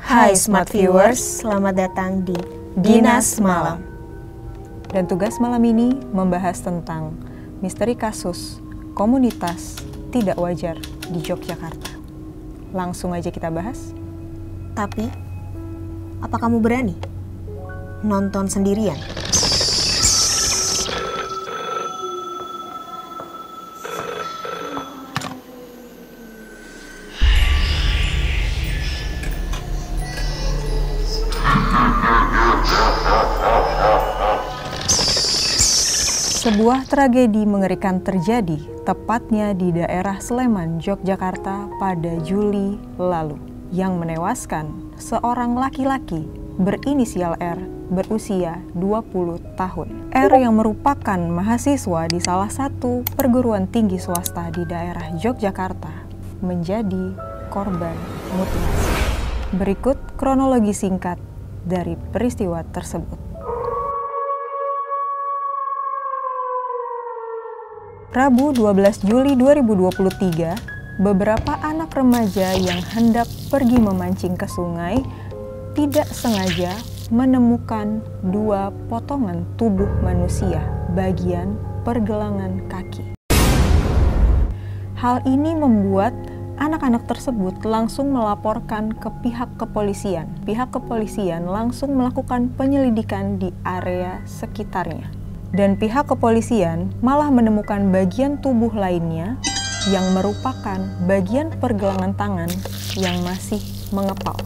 Hai Smart Viewers, selamat datang di Dinas Malam. Dan tugas malam ini membahas tentang misteri kasus komunitas tidak wajar di Yogyakarta. Langsung aja kita bahas. Tapi, apa kamu berani nonton sendirian? Sebuah tragedi mengerikan terjadi tepatnya di daerah Sleman, Yogyakarta pada Juli lalu yang menewaskan seorang laki-laki berinisial R berusia 20 tahun. R yang merupakan mahasiswa di salah satu perguruan tinggi swasta di daerah Yogyakarta menjadi korban mutilasi. Berikut kronologi singkat dari peristiwa tersebut. Rabu 12 Juli 2023, beberapa anak remaja yang hendak pergi memancing ke sungai tidak sengaja menemukan dua potongan tubuh manusia bagian pergelangan kaki. Hal ini membuat anak-anak tersebut langsung melaporkan ke pihak kepolisian. Pihak kepolisian langsung melakukan penyelidikan di area sekitarnya. Dan pihak kepolisian malah menemukan bagian tubuh lainnya yang merupakan bagian pergelangan tangan yang masih mengepal.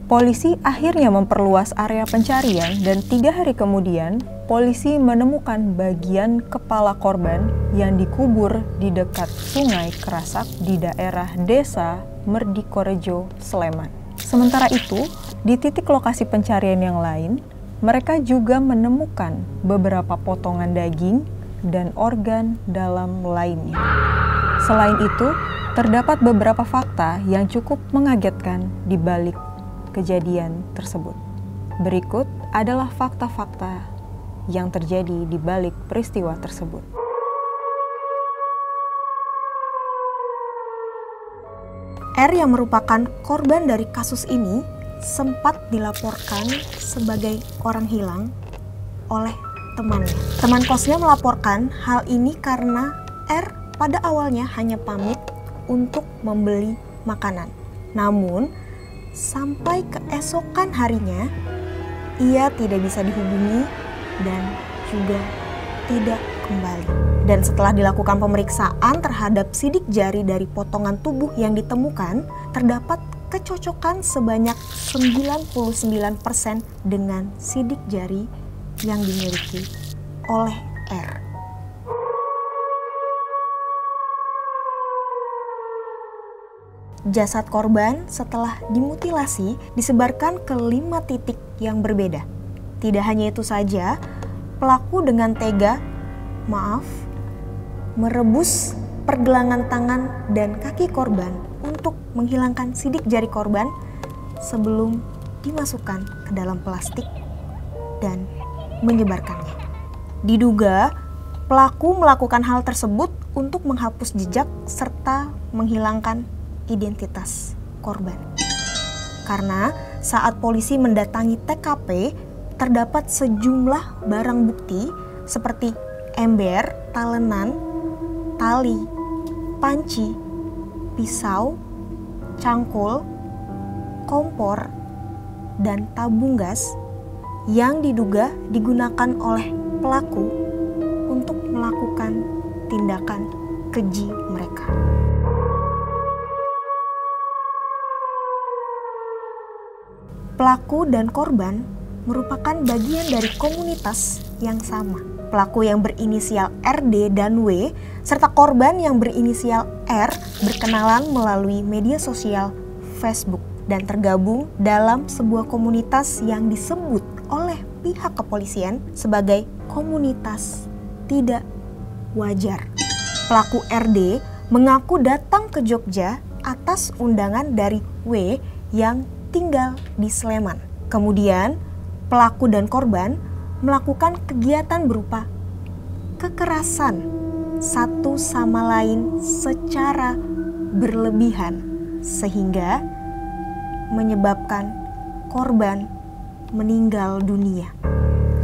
Polisi akhirnya memperluas area pencarian dan 3 hari kemudian polisi menemukan bagian kepala korban yang dikubur di dekat Sungai Kerasak di daerah Desa Merdikorejo, Sleman. Sementara itu, di titik lokasi pencarian yang lain, mereka juga menemukan beberapa potongan daging dan organ dalam lainnya. Selain itu, terdapat beberapa fakta yang cukup mengagetkan di balik kejadian tersebut. Berikut adalah fakta-fakta yang terjadi di balik peristiwa tersebut. R yang merupakan korban dari kasus ini sempat dilaporkan sebagai orang hilang oleh temannya. Teman kosnya melaporkan hal ini karena R pada awalnya hanya pamit untuk membeli makanan. Namun, sampai keesokan harinya, ia tidak bisa dihubungi dan juga tidak kembali. Dan setelah dilakukan pemeriksaan terhadap sidik jari dari potongan tubuh yang ditemukan, terdapat kecocokan sebanyak 99% dengan sidik jari yang dimiliki oleh R. Jasad korban setelah dimutilasi disebarkan ke 5 titik yang berbeda. Tidak hanya itu saja, pelaku dengan tega, merebus pergelangan tangan dan kaki korban untuk menghilangkan sidik jari korban sebelum dimasukkan ke dalam plastik dan menyebarkannya. Diduga pelaku melakukan hal tersebut untuk menghapus jejak serta menghilangkan identitas korban. Karena saat polisi mendatangi TKP, terdapat sejumlah barang bukti seperti ember, talenan, tali, panci, pisau, cangkul, kompor, dan tabung gas yang diduga digunakan oleh pelaku untuk melakukan tindakan keji mereka. Pelaku dan korban merupakan bagian dari komunitas yang sama. Pelaku yang berinisial RD dan W, serta korban yang berinisial R berkenalan melalui media sosial Facebook dan tergabung dalam sebuah komunitas yang disebut oleh pihak kepolisian sebagai komunitas tidak wajar. Pelaku RD mengaku datang ke Jogja atas undangan dari W yang tinggal di Sleman. Kemudian, pelaku dan korban melakukan kegiatan berupa kekerasan satu sama lain secara berlebihan sehingga menyebabkan korban meninggal dunia.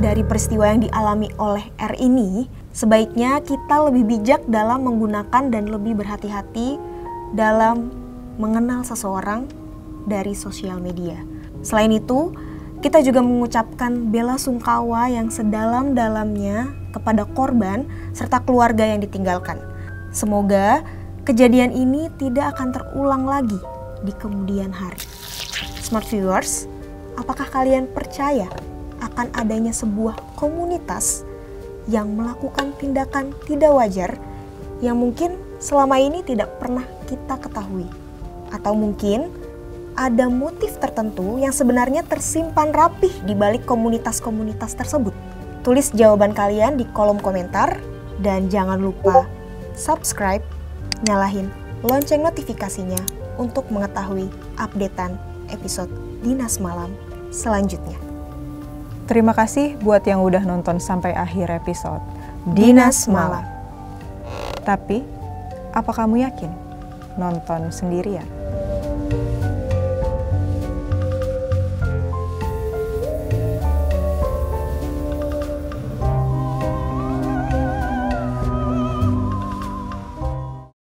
Dari peristiwa yang dialami oleh R ini, sebaiknya kita lebih bijak dalam menggunakan dan lebih berhati-hati dalam mengenal seseorang dari sosial media. Selain itu, kita juga mengucapkan bela sungkawa yang sedalam-dalamnya kepada korban serta keluarga yang ditinggalkan. Semoga kejadian ini tidak akan terulang lagi di kemudian hari. Smart viewers, apakah kalian percaya akan adanya sebuah komunitas yang melakukan tindakan tidak wajar yang mungkin selama ini tidak pernah kita ketahui? Atau mungkin ada motif tertentu yang sebenarnya tersimpan rapih di balik komunitas-komunitas tersebut? Tulis jawaban kalian di kolom komentar dan jangan lupa subscribe, nyalahin lonceng notifikasinya untuk mengetahui updatean episode Dinas Malam selanjutnya. Terima kasih buat yang udah nonton sampai akhir episode Dinas Malam. Tapi, apa kamu yakin nonton sendirian?